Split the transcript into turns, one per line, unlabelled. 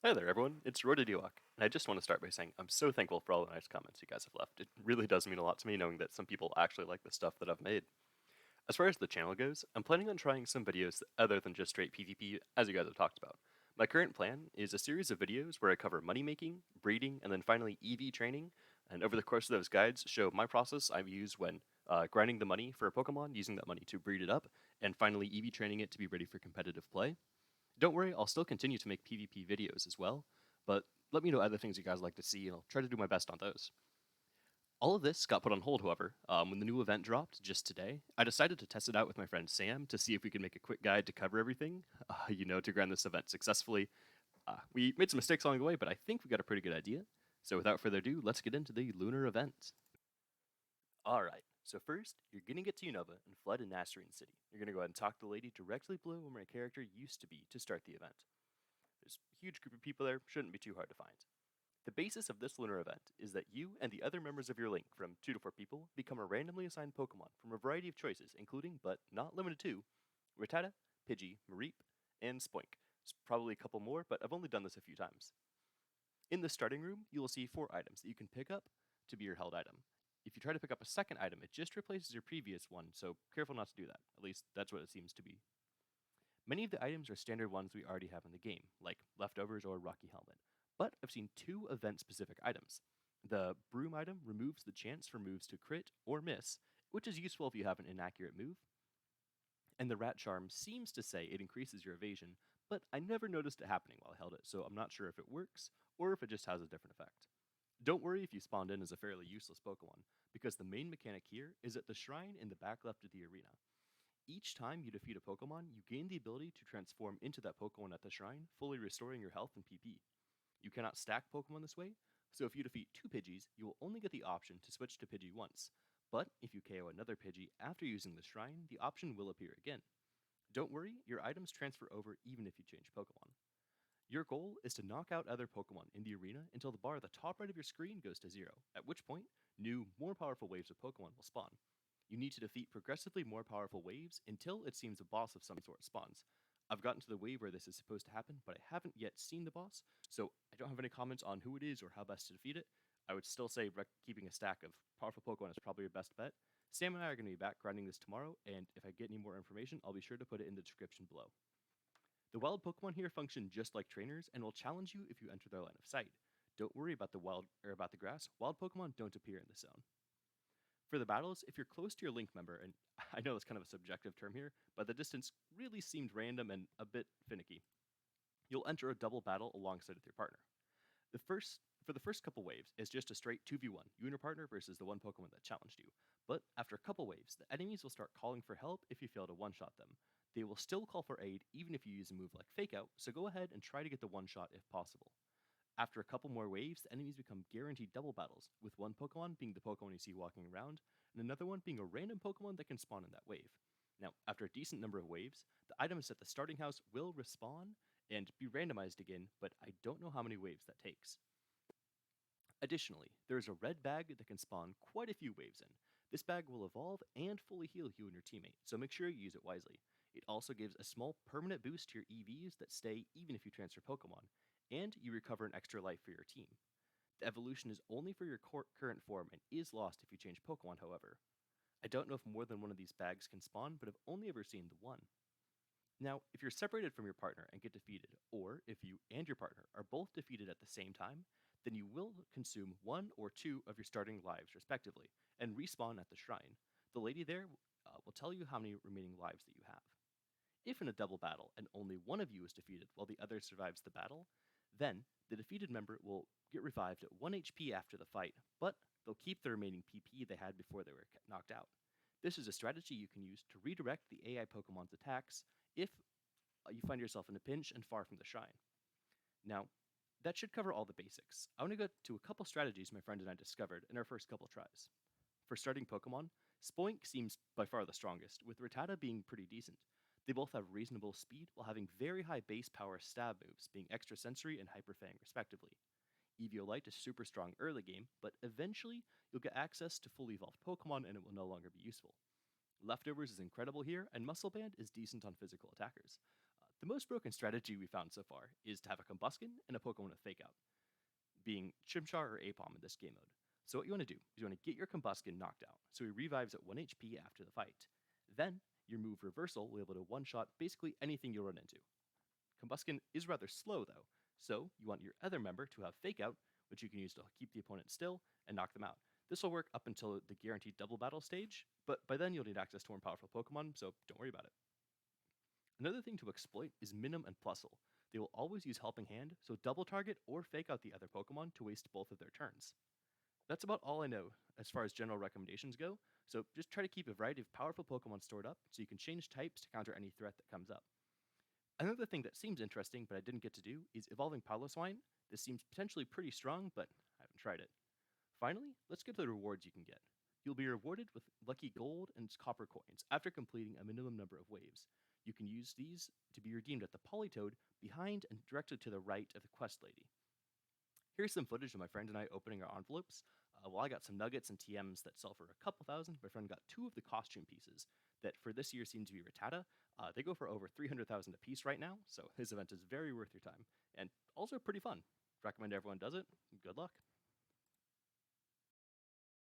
Hi there, everyone. It's Rodadiwak, and I just want to start by saying I'm so thankful for all the nice comments you guys have left. It really does mean a lot to me knowing that some people actually like the stuff that I've made. As far as the channel goes, I'm planning on trying some videos other than just straight PvP, as you guys have talked about. My current plan is a series of videos where I cover money making, breeding, and then finally EV training, and over the course of those guides, show my process I've used when grinding the money for a Pokemon, using that money to breed it up, and finally EV training it to be ready for competitive play. Don't worry, I'll still continue to make PvP videos as well, but let me know other things you guys like to see, and I'll try to do my best on those. All of this got put on hold, however, when the new event dropped just today. I decided to test it out with my friend Sam to see if we could make a quick guide to cover everything, to grind this event successfully. We made some mistakes along the way, but I think we got a pretty good idea. So without further ado, let's get into the Lunar event. Alright, so first, you're gonna get to Unova and flood in Nasreen City. You're gonna go ahead and talk to the lady directly below where my character used to be to start the event. There's a huge group of people there, shouldn't be too hard to find. The basis of this lunar event is that you and the other members of your link, from 2 to 4 people, become a randomly assigned Pokemon from a variety of choices, including, but not limited to, Rattata, Pidgey, Mareep, and Spoink. There's probably a couple more, but I've only done this a few times. In the starting room, you will see 4 items that you can pick up to be your held item. If you try to pick up a second item, it just replaces your previous one, so careful not to do that. At least that's what it seems to be. Many of the items are standard ones we already have in the game, like Leftovers or Rocky Helmet, but I've seen 2 event-specific items. The Broom item removes the chance for moves to crit or miss, which is useful if you have an inaccurate move, and the Rat Charm seems to say it increases your evasion, but I never noticed it happening while I held it, so I'm not sure if it works, or if it just has a different effect. Don't worry if you spawned in as a fairly useless Pokemon, because the main mechanic here is at the shrine in the back left of the arena. Each time you defeat a Pokemon, you gain the ability to transform into that Pokemon at the shrine, fully restoring your health and PP. You cannot stack Pokemon this way, so if you defeat 2 Pidgeys, you will only get the option to switch to Pidgey once. But if you KO another Pidgey after using the shrine, the option will appear again. Don't worry, your items transfer over even if you change Pokemon. Your goal is to knock out other Pokemon in the arena until the bar at the top right of your screen goes to 0, at which point, new, more powerful waves of Pokemon will spawn. You need to defeat progressively more powerful waves until it seems a boss of some sort spawns. I've gotten to the wave where this is supposed to happen, but I haven't yet seen the boss, so I don't have any comments on who it is or how best to defeat it. I would still say keeping a stack of powerful Pokemon is probably your best bet. Sam and I are going to be back grinding this tomorrow, and if I get any more information, I'll be sure to put it in the description below. The wild Pokemon here function just like trainers and will challenge you if you enter their line of sight. Don't worry about the grass. Wild Pokemon don't appear in the zone. For the battles, if you're close to your Link member, and I know that's kind of a subjective term here, but the distance really seemed random and a bit finicky, you'll enter a double battle alongside with your partner. For the first couple waves, it's just a straight 2v1, you and your partner versus the one Pokemon that challenged you. But after a couple waves, the enemies will start calling for help if you fail to one-shot them. They will still call for aid even if you use a move like Fake Out, so go ahead and try to get the one-shot if possible. After a couple more waves, the enemies become guaranteed double battles, with one Pokemon being the Pokemon you see walking around, and another one being a random Pokemon that can spawn in that wave. Now, after a decent number of waves, the items at the starting house will respawn and be randomized again, but I don't know how many waves that takes. Additionally, there is a red bag that can spawn quite a few waves in. This bag will evolve and fully heal you and your teammate, so make sure you use it wisely. It also gives a small permanent boost to your EVs that stay even if you transfer Pokemon, and you recover an extra life for your team. The evolution is only for your current form and is lost if you change Pokemon, however. I don't know if more than one of these bags can spawn, but I've only ever seen the one. Now, if you're separated from your partner and get defeated, or if you and your partner are both defeated at the same time, then you will consume 1 or 2 of your starting lives respectively, and respawn at the shrine. The lady there will tell you how many remaining lives that you have. If in a double battle and only one of you is defeated while the other survives the battle, then the defeated member will get revived at 1 HP after the fight, but they'll keep the remaining PP they had before they were knocked out. This is a strategy you can use to redirect the AI Pokemon's attacks if you find yourself in a pinch and far from the shrine. Now, that should cover all the basics. I want to go to a couple strategies my friend and I discovered in our first couple tries. For starting Pokemon, Spoink seems by far the strongest, with Rattata being pretty decent. They both have reasonable speed while having very high base power stab moves, being Extra Sensory and Hyper Fang respectively. Eviolite is super strong early game, but eventually you'll get access to fully evolved Pokemon and it will no longer be useful. Leftovers is incredible here, and Muscle Band is decent on physical attackers. The most broken strategy we found so far is to have a Combuskin and a Pokemon with Fake Out, being Chimchar or Apom in this game mode. So what you want to do is you want to get your Combuskin knocked out, so he revives at 1 HP after the fight. Then, your move Reversal will be able to one-shot basically anything you run into. Combuskin is rather slow though, so you want your other member to have Fake Out, which you can use to keep the opponent still and knock them out. This will work up until the guaranteed double battle stage, but by then you'll need access to more powerful Pokemon, so don't worry about it. Another thing to exploit is Minim and Plusle. They will always use Helping Hand, so double target or fake out the other Pokemon to waste both of their turns. That's about all I know as far as general recommendations go, so just try to keep a variety of powerful Pokemon stored up so you can change types to counter any threat that comes up. Another thing that seems interesting but I didn't get to do is evolving Piloswine. This seems potentially pretty strong, but I haven't tried it. Finally, let's get to the rewards you can get. You'll be rewarded with lucky gold and copper coins after completing a minimum number of waves. You can use these to be redeemed at the Politoed behind and directly to the right of the Quest Lady. Here's some footage of my friend and I opening our envelopes. Well, I got some nuggets and TMs that sell for a couple thousand. My friend got 2 of the costume pieces that for this year seem to be Rattata. They go for over 300,000 a piece right now, so his event is very worth your time and also pretty fun. Recommend everyone does it. Good luck.